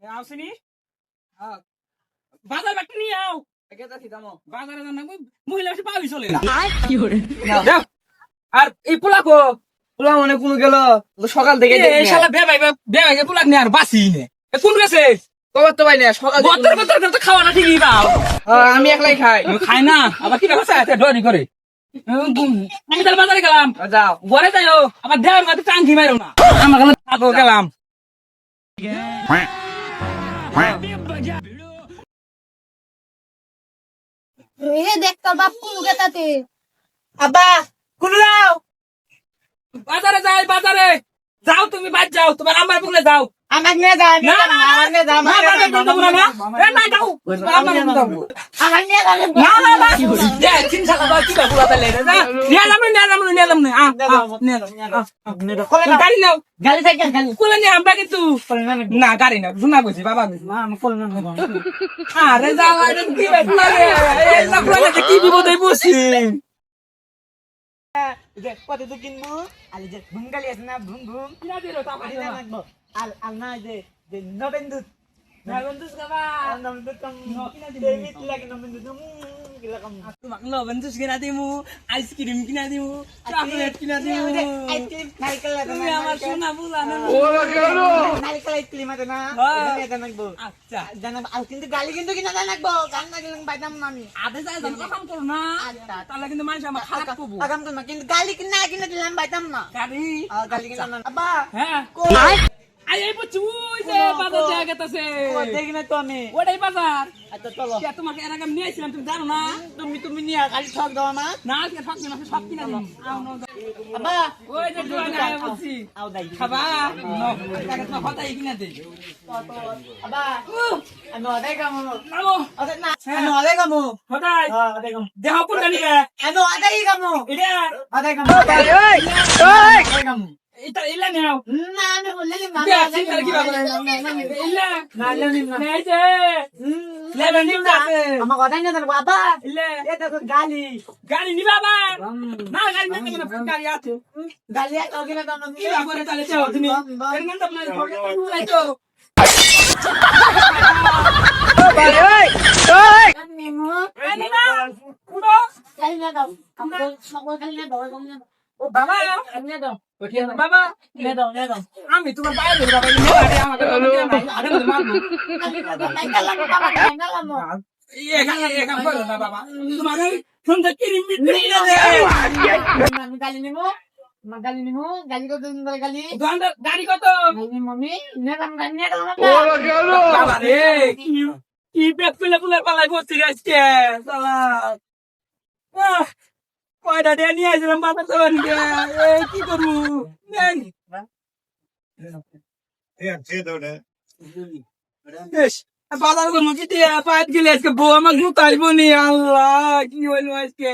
আসিনি বাজার বাট্টি নিয়ে আও বাজারে জানা মহিলা এসে পাবি চলে না যাও। আর এই পোলা কো পোলা মানে কোন গেল সকাল থেকে এই শালা বে ভাই পোলা নিয়ে আর বাসি নে কোন গেছে খবর তো পাই না সকাল বতর বতর তো খাওয়া না ঠিকই পাও আমি একলাই খাই খাই না আবার কি ব্যবস্থা আছে ডরি করে আমি তাহলে বাজারে গেলাম যাও ঘরে যাইও আবার দেওয়ার মধ্যে টাঙ্কি মারো না আমার গেলে থাকো গেলাম দেখ তোর বাপ কোন গেতাতে আব্বা কোন যাও বাজারে যাও তুমি বাদ যাও তোমার আমার বলে যাও আমাক নিয়ে যাও না, না, আমাক নিয়ে যাও না, বাজারে যাবো না, না। এ, না, যাও। আমার বলে যাও। আমাক নিয়ে যাও না। দে, চিন্তা করবা, কি বা পোলা পেলে রে, যা। নিয়ে যাম না, নিয়ে যাম। তুমি গাড়ি নাও। গালি থেকে গালি কোলে নিয়ে আমরা কিন্তু না গাড়ি নাও শোনা বলছি বাবা বলছি আরে যাও আরে কি ভাই পোলা রে এই না পোলা রে কি বিপদে বসি যে কত তো কিনবো আর যে ভুম গালি আছে না ভুম ভুম কিনা দিলো তা পারি না লাগবো আর আর না যে নবেন্দু না বন্ধু বাবা নবেন্দু কম কিনা দিবি? দেবিত লাগে নবেন্দু কিলা কম তোমাক লবণ জুস কিনা দিমু আইসক্রিম কিনা দিমু চকলেট কিনা দিমু আইসক্রিম নারকেল আছে তুমি আমার সোনা বুলা না নারকেল আইসক্রিম আছে না হ্যাঁ। এটা নাকবো আচ্ছা জানা আর কিন্তু গালি কিন্তু কিনা নাকবো গান না গেলে বাইতাম না আমি আদে যায় জানো কাম করো না আচ্ছা। তাহলে কিন্তু মানুষ আমার খারাপ করবো আগাম তো না কিন্তু গালি কিনা কিনা দিলাম বাইতাম না গাড়ি গালি কিনা না আব্বা হ্যাঁ আই এই বুঝু ওই যে বাজার জায়গা আছে ও দেখি না তো আমি ওটাই বাজার আচ্ছা চলো কে তোমাকে এর আগে নিয়ে আসছিলাম তুমি জানো না তুমি নিয়ে গালি ঠক দাও না না আজকে ঠকবে না সব কিনা দিন আও নাও আব্বা ওই যে জোয়ান আয় বলছি আও দাই খাবা নাও টাকা তোমার হতাই কিনা দে আব্বা আমি অদাই কামো নাও অদাই না আমি অদাই কামো হতাই হ্যাঁ অদাই কামো দেহ কোন নিবে আমি অদাই কামো এটা অদাই কামো অদাই কামো এটা ইলা নাও না আমি বললে না কে আছে তার কি বাবা ইলা না লেনি না নাই যে লেবেন নিম যাবে আমার অদাই না বাবা ইলা এটা তো গালি গাড়ি নিবা বা না গাড়ি নিতে না গাড়ি আছে গালি আর ওকে না দাম কি করে তাহলে চাও তুমি এর মানে আপনার ঘরে নাই তো নিমু এ নিবা পুরো গালি না দাও আমরা সব গালি না দাও কম না ও বাবা না দাও বাবা না দাও আমি তোমার বাইরে ধরে বাবা নিয়ে আরে আমাকে আরে মারবো এখানে করো না বাবা তোমার সুন্দর কিরিম বিক্রি করে গালি নিমু গালি কত দিন ধরে গালি দোকানদার গাড়ি কত মম্মি নেদাম বাবা রে কি পেট ফুলে ফুলে পালাই বসে গেছে সালা কয়টা দিয়ে নিয়ে আসলাম বাবা তো কি করবো বাজার করবো কি দিয়ে পাইপ গেলে আজকে বউ আমার গুতাইব নি আল্লাহ কি হইলো আজকে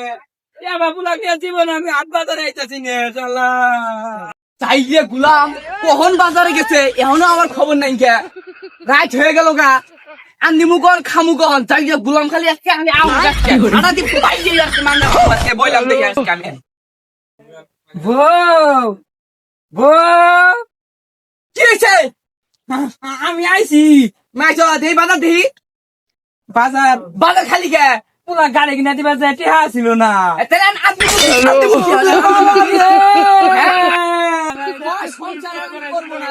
বাবুলা কে জীবন আমি হাট বাজারে আইতেছি নে সালা চাইলে গুলাম কখন বাজারে গেছে এখনো আমার খবর নাই কে রাইট হয়ে গেল গা আন্দিমু কর খামু কখন চাইলে গুলাম খালি আজকে আমি আজকে আটা দি পাই যাই আজকে মান্না আজকে বইলাম দেখি আজকে আমি বউ বউ কি হয়েছে আমি আইছি মাইছ দেই বাজার দেই বাজার বাজার খালি কে পুরা গাড়ি কিনা দিবা যে টেহা ছিল না তাহলে আদমি করবো না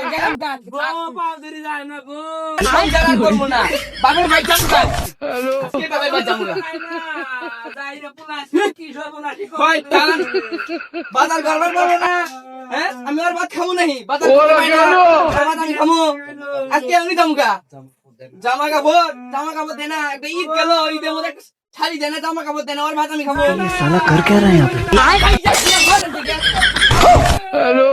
করবো না বাবার ভাই জানু বাবার ভাই জানু বাজার গড়বড় করবো না হ্যাঁ আমি আর ভাত খাবো নাহি বাজার আমি খাবো আজকে আমি খাবো গা জামা কাপড় দেনা একটা ঈদ গেল ঈদের মধ্যে শাড়ি দেনা জামা কাপড় দেনা আর ভাত আমি খাবো साला कर क्या रहा है यहाँ पे हेलो